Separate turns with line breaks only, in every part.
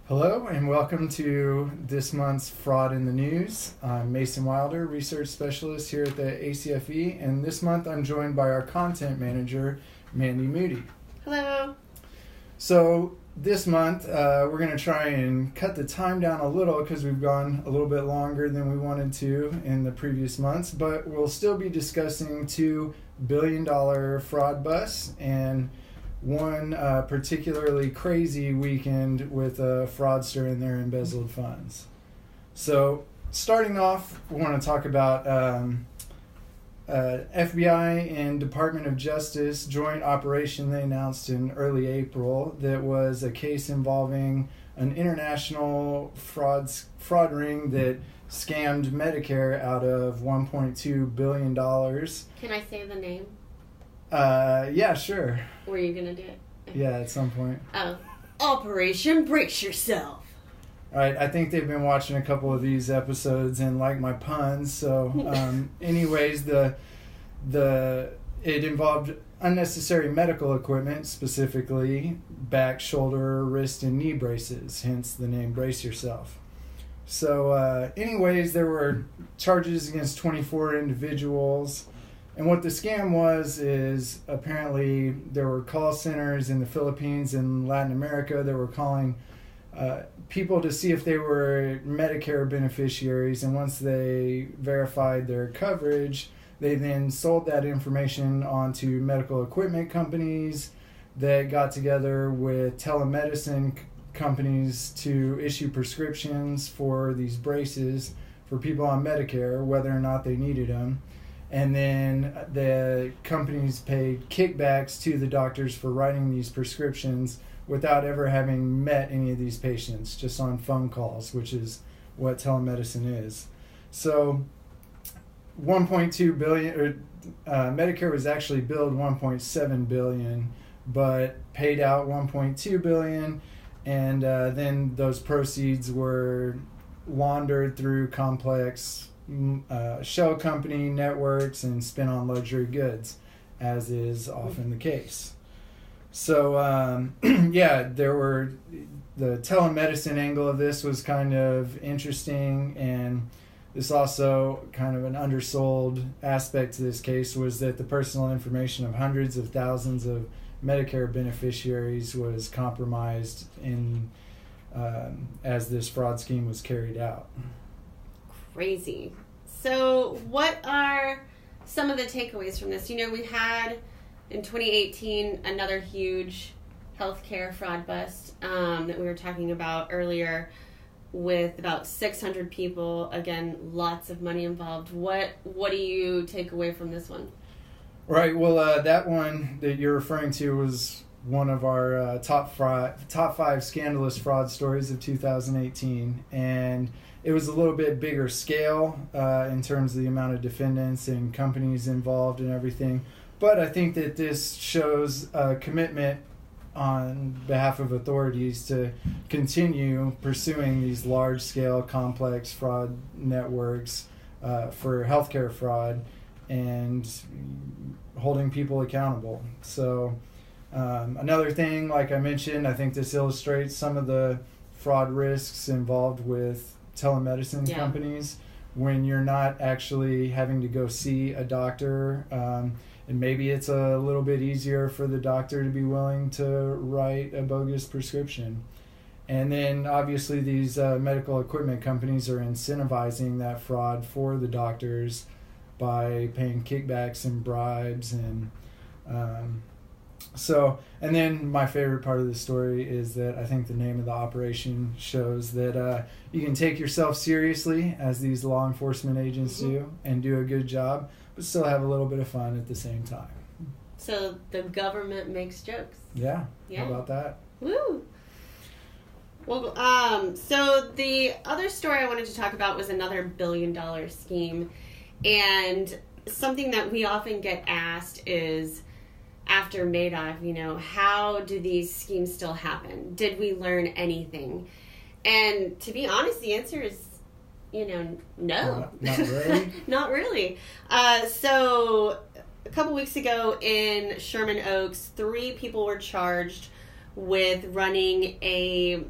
Hello and welcome to this month's Fraud in the News. I'm Mason Wilder, Research Specialist here at the ACFE, and this month I'm joined by our Content Manager, Mandy Moody.
Hello.
So this month we're going to try and cut the time down a little because we've gone a little bit longer than we wanted to in the previous months, but we'll still be discussing $2 billion fraud busts and one particularly crazy weekend with a fraudster and their embezzled funds. So starting off, we want to talk about FBI and Department of Justice joint operation they announced in early April that was a case involving an international fraud ring that scammed Medicare out of $1.2 billion.
Can I say the name?
Yeah, sure.
Were you going to do it?
Yeah, at some point.
Oh. Operation Brace Yourself.
All right, I think they've been watching a couple of these episodes and like my puns. So, anyways, it involved unnecessary medical equipment, specifically back, shoulder, wrist, and knee braces, hence the name Brace Yourself. So, anyways, there were charges against 24 individuals. And what the scam was is apparently there were call centers in the Philippines and Latin America that were calling people to see if they were Medicare beneficiaries. And once they verified their coverage, they then sold that information onto medical equipment companies that got together with telemedicine companies to issue prescriptions for these braces for people on Medicare, whether or not they needed them. And then the companies paid kickbacks to the doctors for writing these prescriptions without ever having met any of these patients, just on phone calls, which is what telemedicine is. So 1.2 billion, Medicare was actually billed 1.7 billion, but paid out 1.2 billion, and then those proceeds were laundered through complex shell company networks and spent on luxury goods, as is often the case. So there were the telemedicine angle of this was kind of interesting, and this also kind of an undersold aspect to this case was that the personal information of hundreds of thousands of Medicare beneficiaries was compromised in as this fraud scheme was carried out.
Crazy. So what are some of the takeaways from this? You know, we had in 2018 another huge healthcare fraud bust that we were talking about earlier with about 600 people. Again, lots of money involved. What do you take away from this one?
Right. Well, that one that you're referring to was one of our top five scandalous fraud stories of 2018, and it was a little bit bigger scale in terms of the amount of defendants and companies involved and everything. But I think that this shows a commitment on behalf of authorities to continue pursuing these large-scale, complex fraud networks for healthcare fraud and holding people accountable. So another thing, like I mentioned, I think this illustrates some of the fraud risks involved with telemedicine companies when you're not actually having to go see a doctor, and maybe it's a little bit easier for the doctor to be willing to write a bogus prescription. And then obviously these medical equipment companies are incentivizing that fraud for the doctors by paying kickbacks and bribes. And and then my favorite part of the story is that I think the name of the operation shows that you can take yourself seriously, as these law enforcement agents do, and do a good job, but still have a little bit of fun at the same time.
So the government makes jokes.
Yeah. How about that?
Woo! Well, so the other story I wanted to talk about was another $1 billion scheme, and something that we often get asked is, after Madoff, you know, how do these schemes still happen? Did we learn anything? And to be honest, the answer is, no.
Not really?
Not really. So a couple weeks ago in Sherman Oaks, 3 people were charged with running a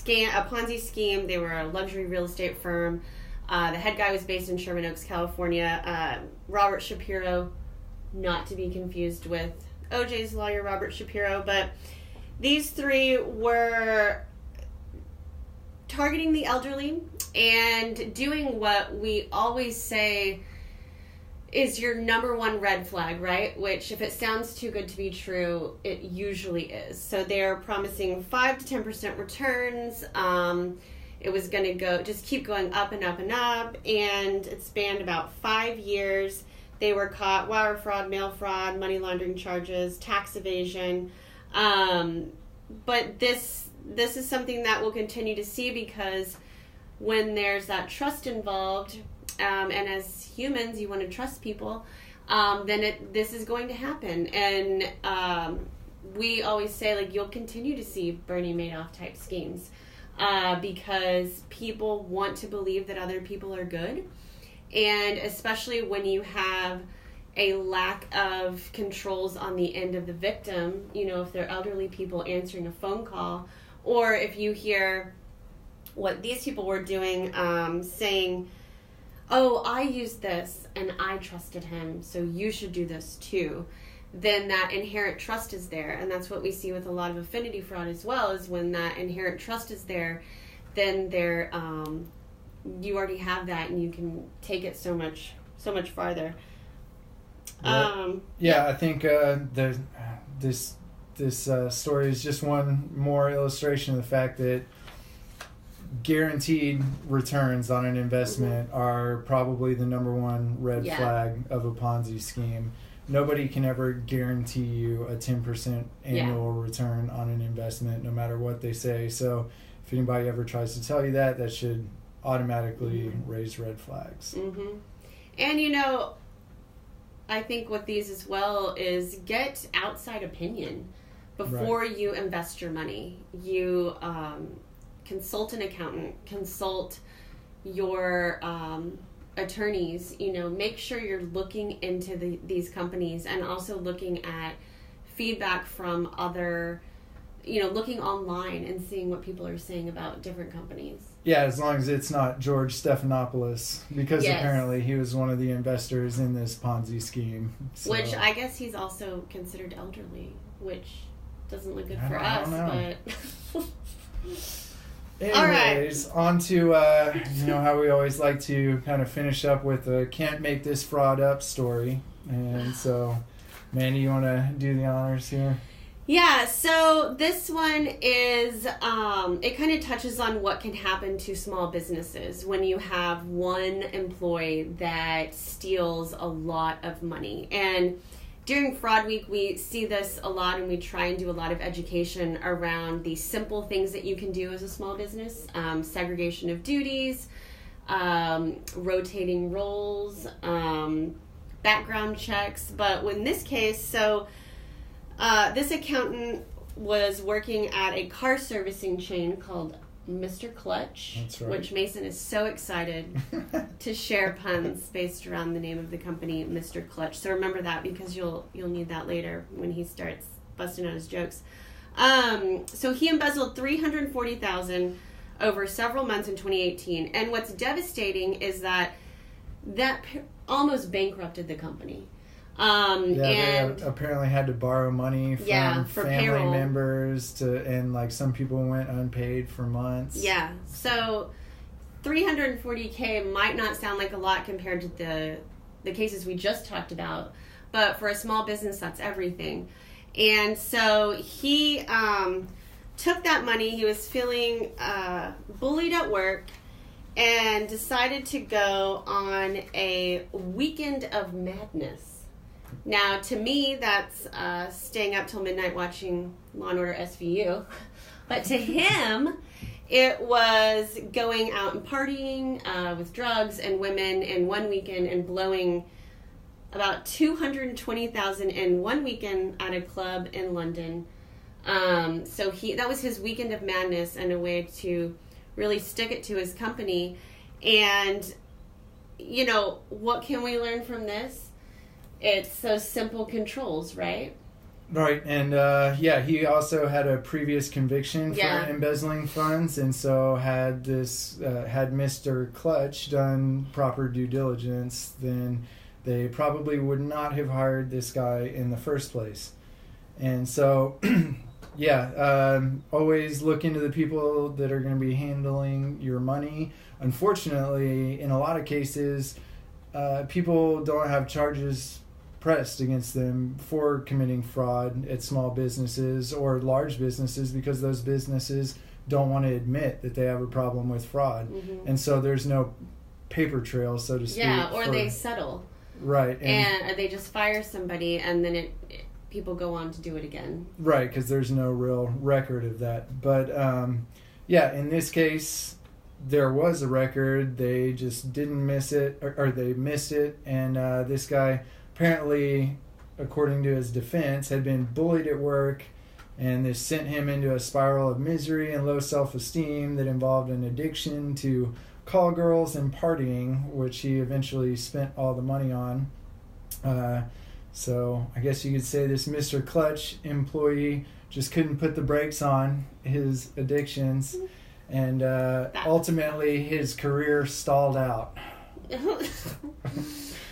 Ponzi scheme. They were a luxury real estate firm. The head guy was based in Sherman Oaks, California. Robert Shapiro, not to be confused with OJ's lawyer, Robert Shapiro, but these three were targeting the elderly and doing what we always say is your number one red flag, right? Which, if it sounds too good to be true, it usually is. So they're promising 5 to 10% returns. It was going to just keep going up and up and up, and it spanned about 5 years. They were caught wire fraud, mail fraud, money laundering charges, tax evasion. But this is something that we'll continue to see, because when there's that trust involved, and as humans, you want to trust people, then this is going to happen. And we always say, like, you'll continue to see Bernie Madoff type schemes, because people want to believe that other people are good. And especially when you have a lack of controls on the end of the victim, if they're elderly people answering a phone call, or if you hear what these people were doing, saying, oh, I used this and I trusted him, so you should do this too, then that inherent trust is there. And that's what we see with a lot of affinity fraud as well, is when that inherent trust is there, then you already have that, and you can take it so much farther.
I think this story is just one more illustration of the fact that guaranteed returns on an investment are probably the number one red flag of a Ponzi scheme. Nobody can ever guarantee you a 10% annual return on an investment, no matter what they say. So if anybody ever tries to tell you that should automatically raise red flags. Mm-hmm.
And, I think with these as well is get outside opinion before you invest your money. You consult an accountant, consult your attorneys, make sure you're looking into these companies, and also looking at feedback from other, looking online and seeing what people are saying about different companies.
Yeah, as long as it's not George Stephanopoulos, because apparently he was one of the investors in this Ponzi scheme. So.
Which I guess he's also considered elderly, which doesn't look good for us, but...
Anyways, on to, how we always like to kind of finish up with a can't make this fraud up story. And so, Mandy, you want to do the honors here?
Yeah, so this one is, it kind of touches on what can happen to small businesses when you have one employee that steals a lot of money. And during Fraud Week, we see this a lot, and we try and do a lot of education around the simple things that you can do as a small business, segregation of duties, rotating roles, background checks. But in this case, this accountant was working at a car servicing chain called Mr. Clutch, which Mason is so excited to share puns based around the name of the company, Mr. Clutch. So remember that, because you'll need that later when he starts busting out his jokes. So he embezzled $340,000 over several months in 2018, and what's devastating is that almost bankrupted the company.
They apparently had to borrow money from family
payroll
members and some people went unpaid for months.
Yeah, so $340K might not sound like a lot compared to the cases we just talked about, but for a small business, that's everything. And so he took that money. He was feeling bullied at work and decided to go on a weekend of madness. Now, to me, that's staying up till midnight watching Law & Order SVU. But to him, it was going out and partying with drugs and women in one weekend and blowing about $220,000 in one weekend at a club in London. So that was his weekend of madness, and a way to really stick it to his company. And, what can we learn from this? It's those simple controls, right?
Right, and he also had a previous conviction for embezzling funds, and so had Mr. Clutch done proper due diligence, then they probably would not have hired this guy in the first place. And so, always look into the people that are going to be handling your money. Unfortunately, in a lot of cases, people don't have charges pressed against them for committing fraud at small businesses or large businesses because those businesses don't want to admit that they have a problem with fraud. Mm-hmm. And so there's no paper trail, so to speak.
Yeah, or they settle.
Right.
And they just fire somebody and then people go on to do it again.
Right, because there's no real record of that. But, in this case, there was a record. They just didn't miss it, or they missed it. And this guy, apparently, according to his defense, had been bullied at work, and this sent him into a spiral of misery and low self-esteem that involved an addiction to call girls and partying, which he eventually spent all the money on. So I guess you could say this Mr. Clutch employee just couldn't put the brakes on his addictions, and ultimately his career stalled out.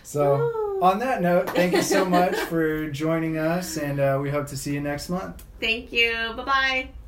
So on that note, thank you so much for joining us, and we hope to see you next month.
Thank you. Bye-bye.